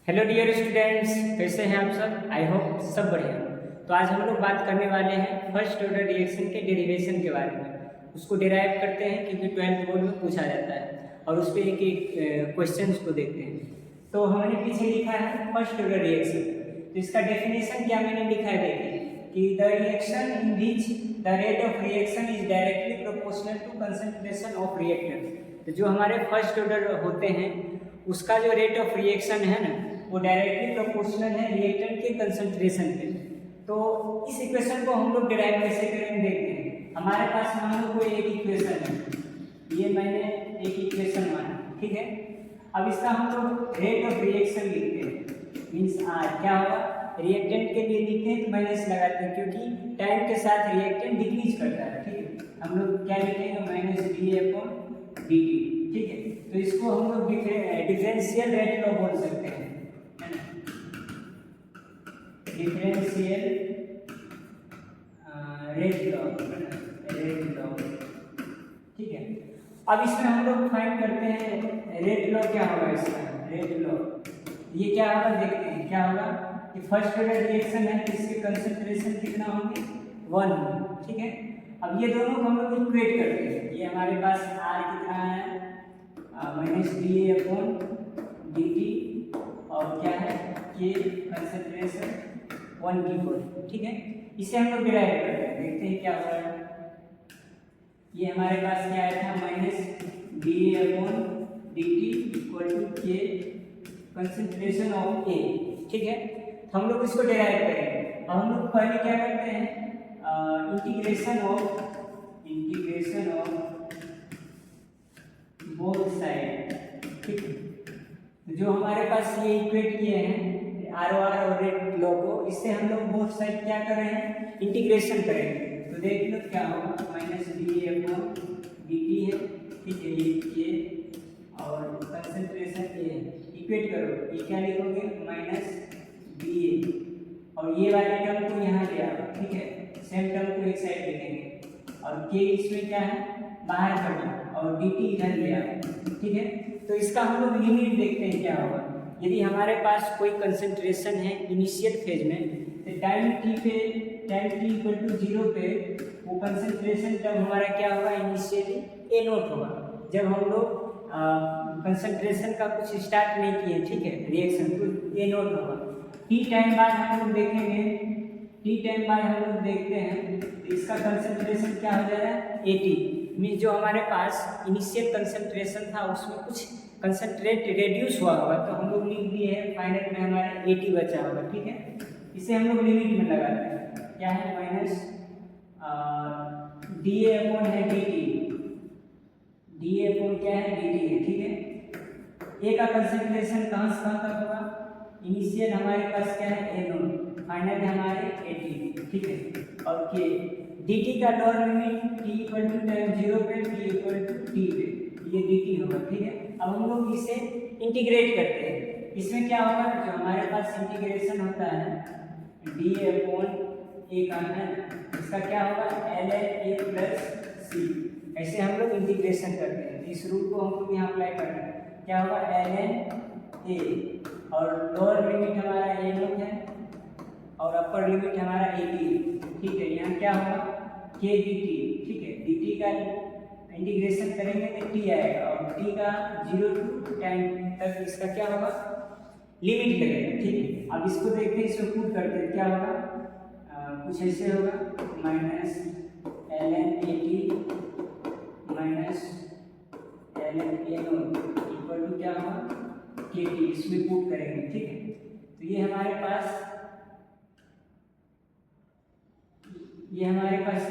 Hello dear students, कैसे हैं आप सब। आई होप सब बढ़िया। तो आज हम लोग बात करने वाले हैं फर्स्ट ऑर्डर रिएक्शन के डेरिवेशन के बारे में। उसको डिराइव करते हैं क्योंकि 12th बोर्ड में पूछा जाता है और उस पर एक एक क्वेश्चन को देखते हैं। तो हमने पीछे लिखा है फर्स्ट ऑर्डर रिएक्शन। तो इसका डेफिनेशन क्या मैंने लिखा है, देखिए कि the reaction in which the rate of reaction is directly proportional to concentration of reactant. तो जो हमारे फर्स्ट ऑर्डर होते हैं उसका जो रेट ऑफ रिएक्शन है ना, वो डायरेक्टली प्रोपोर्शनल है रिएक्टेंट के कंसंट्रेशन पे। तो इस इक्वेशन को हम लोग डिराइव कैसे करेंगे देखते हैं। हमारे पास मान लो कोई एक इक्वेशन है, ये मैंने एक इक्वेशन माना, ठीक है। अब इसका हम लोग रेट ऑफ रिएक्शन लिखते हैं, मीन्स आर क्या होगा, रिएक्टेंट के लिए लिखते हैं तो माइनस लगाते हैं क्योंकि टाइम के साथ रिएक्टेंट डिक्रीज करता है, ठीक है। हम लोग क्या लिखेंगे, minus D upon D T, ठीक है। तो इसको हम लोग डिफरेंशियल रेट लॉ बोल सकते हैं, डिफरेंशियल रेट लॉ, ठीक है। अब इसमें हम लोग फाइंड करते हैं रेट लॉ क्या होगा। इसका रेट लॉ ये क्या होगा, देखते हैं क्या होगा कि फर्स्ट ऑर्डर रिएक्शन है तो इसके कंसंट्रेशन कितना होंगे, 1, ठीक है। अब ये दोनों को हम लोग इक्वेट करते हैं। ये हमारे पास आर कितना है, minus D A upon D T, और क्या है कि कंसंट्रेशन 1 की 4, ठीक है। इसे हम लोग डिराइव करते हैं, देखते हैं क्या हो रहा है। ये हमारे पास क्या आया था, minus D A upon D T equal to K concentration of A, ठीक है। तो हम लोग इसको डिराइव करेंगे। अब हम लोग पहले क्या करते हैं, इंटीग्रेशन ऑफ बोथ साइड, ठीक है। जो हमारे पास ये इक्वेट किए हैं आर और रेट लॉ को, इससे हम लोग बोथ साइड क्या कर रहे हैं, इंटीग्रेशन करेंगे। तो देख लो क्या होगा, minus D A upon D T है, ठीक है, ये और कंसंट्रेशन ए है, इक्वेट करो, ये क्या लिखोगे, माइनस डी ए, और ये वाले टर्म को यहाँ ले आओ, ठीक है। सेम टर्म को एक साइड लिखेंगे और के इसमें क्या है, बाहर कर दो, और डी टी इधर ले आओ, ठीक है। तो इसका हम लोग लिमिट देखते हैं क्या होगा। यदि हमारे पास कोई कंसंट्रेशन है इनिशियल फेज में, तो टाइम टी इक्वल टू 0 पे वो कंसंट्रेशन तब हमारा क्या होगा, इनिशियली ए नोट होगा। जब हम लोग कंसंट्रेशन का कुछ स्टार्ट नहीं किए, ठीक है, रिएक्शन, तो ए नोट होगा। टी टाइम बाद हम लोग देखेंगे, टी टाइम बाद हम लोग देखते हैं तो इसका कंसंट्रेशन क्या हो जाएगा, 80, मीन्स जो हमारे पास इनिशियल कंसंट्रेशन था उसमें कुछ कंसंट्रेट रिड्यूस हुआ होगा, तो हम लोग लिख दिए हैं फाइनल में हमारा 80 बचा होगा, ठीक है। इसे हम लोग लिमिट में लगाते हैं, क्या है, माइनस डी ए अपॉन है D T, D A upon क्या है, डी टी है, ठीक है। ए का कंसंट्रेशन कहाँ से कहाँ तक होगा, इनिशियल हमारे पास क्या है, ए नोट, फाइनल हमारे 80, ठीक है। और के डी टी का lower limit T equal to time 0 पे, टी इक्वल टू टी पे, ये डी टी होगा, ठीक है। अब हम लोग इसे इंटीग्रेट करते हैं। इसमें क्या होगा, जो हमारे पास इंटीग्रेशन होता है डी अपॉन ए का है, इसका क्या होगा, एल एन ए प्लस सी, ऐसे हम लोग इंटीग्रेशन करते हैं। इस रूल को हम लोग यहाँ अप्लाई कर रहे हैं, क्या होगा, एल एन ए, और लोअर लिमिट हमारा ए नोट है और अपर लिमिट हमारा ए टी, ठीक है। यहाँ क्या होगा, के डी टी, ठीक है। डी टी का इंटीग्रेशन करेंगे तो टी आएगा, और टी का 0 टू टाइम तक इसका क्या होगा, लिमिट लगेगा, ठीक है। अब इसको देखते हैं, इसको पुट करते हैं, क्या होगा, कुछ ऐसे होगा, minus L N A T minus L N A naught equal to क्या होगा, के टी, इसमें पुट करेंगे, ठीक है। तो ये हमारे पास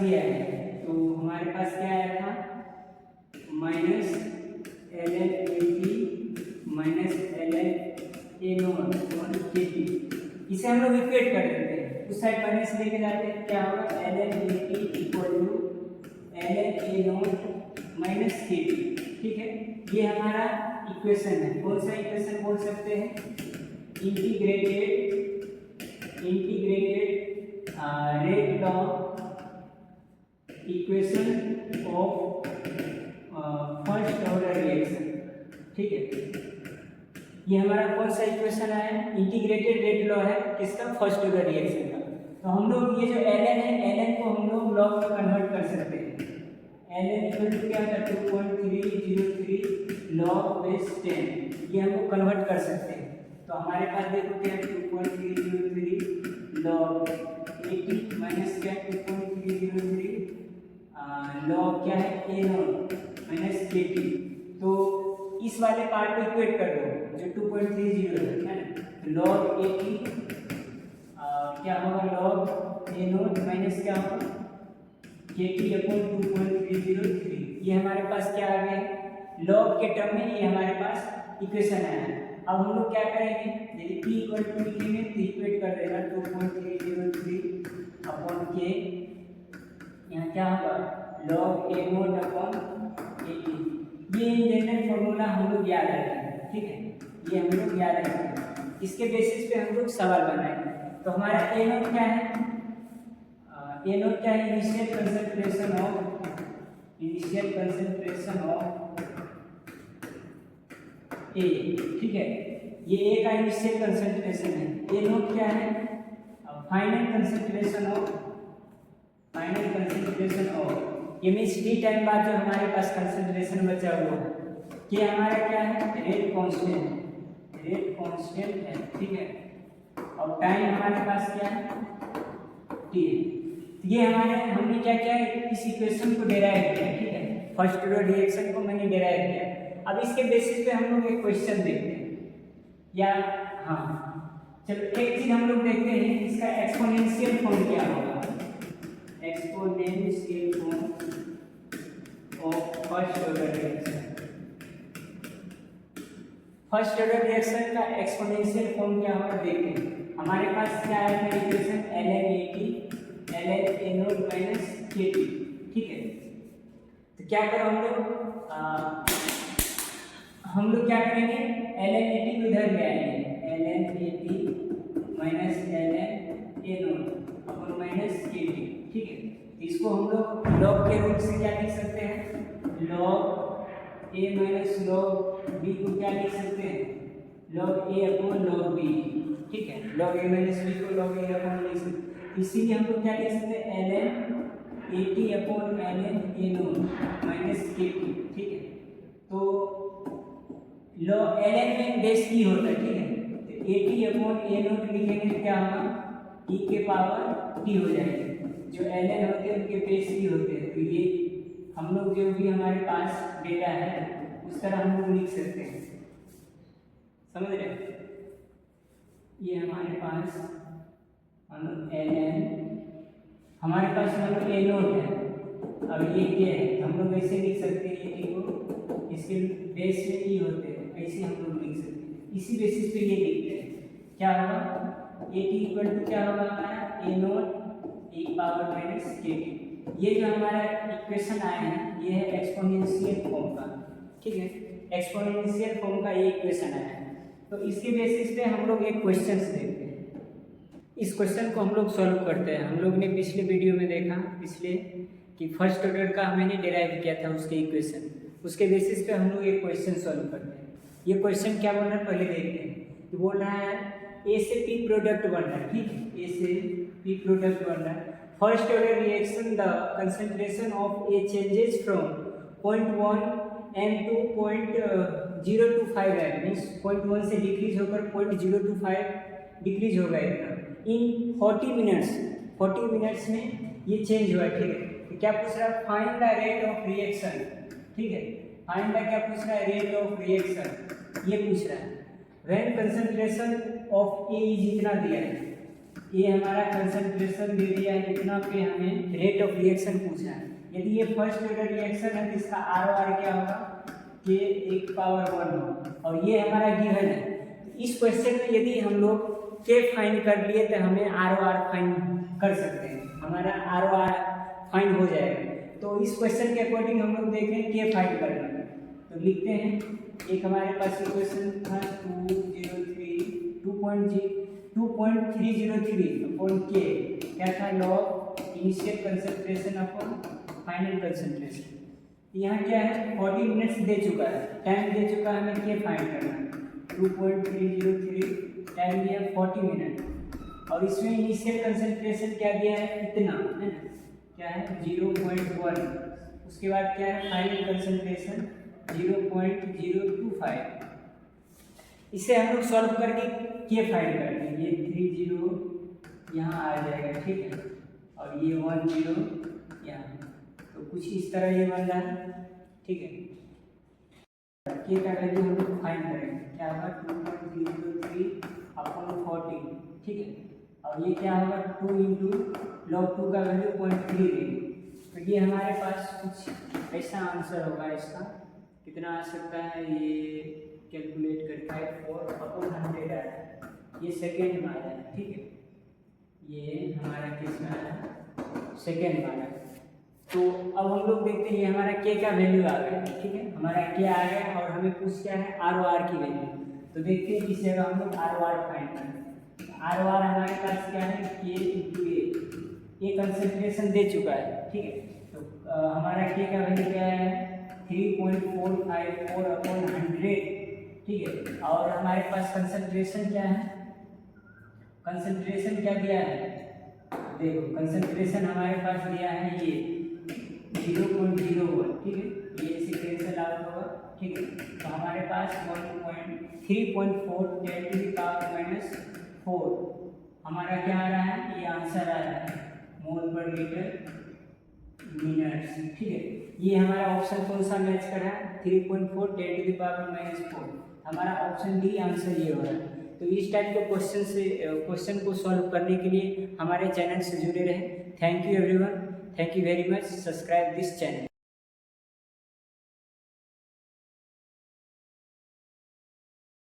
ये है। तो हमारे पास क्या आया था, minus L N A T minus L N A naught K T, इसे हम लोग इक्वेट कर देते हैं, उस साइड माइनस लेके जाते हैं, क्या होगा, L N A T equal to L N A naught minus K T, ठीक है। ये हमारा इक्वेशन है। कौन सा इक्वेशन बोल सकते हैं, integrated rate law equation of first order reaction, ठीक है। ये हमारा कौन सा इक्वेशन है, इंटीग्रेटेड रेट लॉ है किसका, फर्स्ट ऑर्डर रिएक्शन का। तो हम लोग ये जो ln है, ln को हम लोग लॉग में कन्वर्ट कर सकते हैं। ln इक्वल टू क्या होता है, 2.303 लॉग बेस 10, ये हम लोग कन्वर्ट कर सकते हैं। तो हमारे पास देखो क्या है, 2.303 लॉग 80 माइनस क्या, 2.303 लॉग क्या है, a0 माइनस kt। तो इस वाले पार्ट को इक्वेट कर दो जो 2.30 है ना, लॉग 80 क्या होगा, लॉग a0 माइनस क्या होगा, kt अपॉन 2.303। ये हमारे पास क्या आ गया, लॉग के टर्म में ये हमारे पास इक्वेशन आया है। अब हम लोग क्या करेंगे, यदि p इक्वल टू लिखेंगे तो इक्वेट कर देगा 2.303 अपॉन k, यहाँ क्या होगा, लॉग a0 अपॉन 80। ये जनरल फॉर्मूला हम लोग याद रखेंगे, ठीक है, ये हम लोग याद रखेंगे। इसके बेसिस पे हम लोग सवाल बनाएंगे। तो हमारा a0 क्या है, a0 क्या है, इनिशियल कंसंट्रेशन ऑफ A, ठीक है, ये A का इनिशियल कंसंट्रेशन है। a0 क्या है, फाइनल कंसंट्रेशन ऑफ, ये मीन्स टी टाइम बाद जो हमारे पास कंसंट्रेशन बचा हुआ है, ये हमारा क्या है, रेट कांस्टेंट है, ठीक है, और टाइम हमारे पास क्या है, टी है। ये हमने क्या किया, इस इक्वेशन को डेराइव किया, ठीक है, फर्स्ट ऑर्डर रिएक्शन को मैंने डेराइव किया। अब इसके बेसिस पे हम लोग एक क्वेश्चन देखते हैं, या हाँ चलो एक चीज हम लोग देखते हैं, इसका एक्सपोनेंशियल फॉर्म क्या होगा, exponential form of first order reaction का एक्सपोनेंशियल फॉर्म क्या होगा देखते हैं। हमारे पास क्या है equation, ln a0 minus kt, ठीक है। तो क्या करो हम लोग क्या करेंगे, ln at को इधर ले आएंगे, ln at minus ln a0 upon minus kt, ठीक है। इसको हम लोग लॉग के रूप से क्या लिख सकते हैं, log a minus log b को क्या लिख सकते हैं, log a upon log b, ठीक है, लॉग a माइनस b को लॉग a अपॉन लिख सकते हैं। इसीलिए हम लोग क्या लिख सकते हैं, ln at upon ln a0 minus kt, ठीक है। तो लॉग ln में बेस e होता है, ठीक है, तो at अपॉन a0 लिखेंगे तो क्या होगा, e के पावर t हो जाएगी, जो ln होते हैं उनके बेस e होते हैं। तो ये हम लोग जो भी हमारे पास डेटा है उस तरह हम लोग लिख सकते हैं, समझ रहे हैं। ये हमारे पास ln, हमारे पास a0 है, अब ये क्या है, हम लोग ऐसे लिख सकते हैं, ये को इसके बेस में e होते हैं, ऐसे हम लोग लिख सकते हैं। इसी बेसिस पे ये लिखते हैं, क्या होगा, at इक्वल टू क्या होगा हमारा, a0 e power minus kt। ये जो हमारा इक्वेशन आया है ये है एक्सपोनेंशियल फॉर्म का, ठीक है, एक्सपोनेंशियल फॉर्म का ये इक्वेशन आया है। तो इसके बेसिस पे हम लोग एक क्वेश्चन देखते हैं, इस क्वेश्चन को हम लोग सॉल्व करते हैं। हम लोग ने पिछले वीडियो में देखा कि फर्स्ट ऑर्डर का मैंने डिराइव किया था उसके इक्वेशन, उसके बेसिस पे हम लोग एक क्वेश्चन सॉल्व करते हैं। ये क्वेश्चन क्या बोल रहा है पहले देखते हैं। तो बोल रहा है ए से पी प्रोडक्ट बन रहा है, ठीक है, ए से पी प्रोडक्ट बन रहा है। First order reaction, the concentration of A changes from 0.1 m to 0.025 m, means 0.1 से डिक्रीज होकर 0.025 डिक्रीज होगा इतना इन 40 मिनट्स में ये चेंज हुआ, ठीक है। तो क्या पूछ रहा है, find the rate of reaction, ठीक है, फाइंड द क्या पूछ रहा है, रेट ऑफ रिएक्शन ये पूछ रहा है। When concentration of A is इतना दिया है, ये हमारा कंसंट्रेशन दे दिया है इतना पे, हमें रेट ऑफ रिएक्शन पूछना है। यदि ये फर्स्ट ऑर्डर रिएक्शन है तो इसका ROR क्या होगा, के 1 पावर 1 हो, और ये हमारा गिवन है। इस क्वेश्चन में यदि हम लोग के फाइंड कर लिए तो हमें ROR फाइंड कर सकते हैं, हमारा ROR फाइंड हो जाएगा। तो इस क्वेश्चन के अकॉर्डिंग हम लोग देखें के फाइंड करना है, तो लिखते हैं एक हमारे पास इक्वेशन था 2.303 अपॉन के, क्या था, log initial concentration upon final concentration. यहाँ क्या है, 40 मिनट्स दे चुका है, टाइम दे चुका है, हमें के फाइंड करना है। तो 2.303, टाइम दिया 40 मिनट, और इसमें इनिशियल कंसंट्रेशन क्या दिया है, इतना है ना, क्या है 0.1, उसके बाद क्या है फाइनल कंसंट्रेशन 0.025। इसे हम लोग सॉल्व करके के फाइंड करते हैं, ये 30 यहाँ आ जाएगा, ठीक है, और ये 10 यहाँ, तो कुछ इस तरह ये बन रहा है, ठीक है। के का वैल्यू हम लोग फाइंड करेंगे, क्या होगा 2.303 अपॉन 40, ठीक है, और ये क्या होगा 2 इंटू log 2 का वैल्यू 0.3 लेंगे, तो ये हमारे पास कुछ ऐसा आंसर होगा। इसका कितना आ सकता है, ये कैलकुलेट करके 4/100 आ रहा है, ये सेकेंड में आ रहा है, ठीक है, ये हमारा किस में आ रहा है, सेकेंड में आ रहा है। तो अब हम लोग देखते हैं ये हमारा के का वैल्यू आ गया, ठीक है, हमारा के आ गया और हमें पूछ क्या है आर ओ आर की वैल्यू, तो देखते हैं किस जगह हम लोग आर ओ आर फाइंड करें। आर ओ आर हमारे पास क्या है, के इंटू ए कंसंट्रेशन दे चुका है, ठीक है, तो हमारा के का वैल्यू क्या है 3.454 अपॉन 100, ठीक है, और हमारे पास कंसंट्रेशन क्या है, कंसंट्रेशन क्या दिया है, देखो कंसंट्रेशन हमारे पास दिया है ये 0.01, ठीक है, ये इसे कैंसिल आउट होगा, ठीक है, तो हमारे पास 3.4 10⁻⁻⁴ हमारा क्या आ रहा है, ये आंसर आ रहा है मोल पर लीटर मिनट्स, ठीक है। ये हमारा ऑप्शन कौन सा मैच कर रहा है, 3.4 10⁻⁻⁴, हमारा ऑप्शन डी आंसर ये हो रहा है। तो इस टाइप के क्वेश्चन को सॉल्व करने के लिए हमारे चैनल से जुड़े रहें। Thank you everyone, thank you very much, subscribe this channel.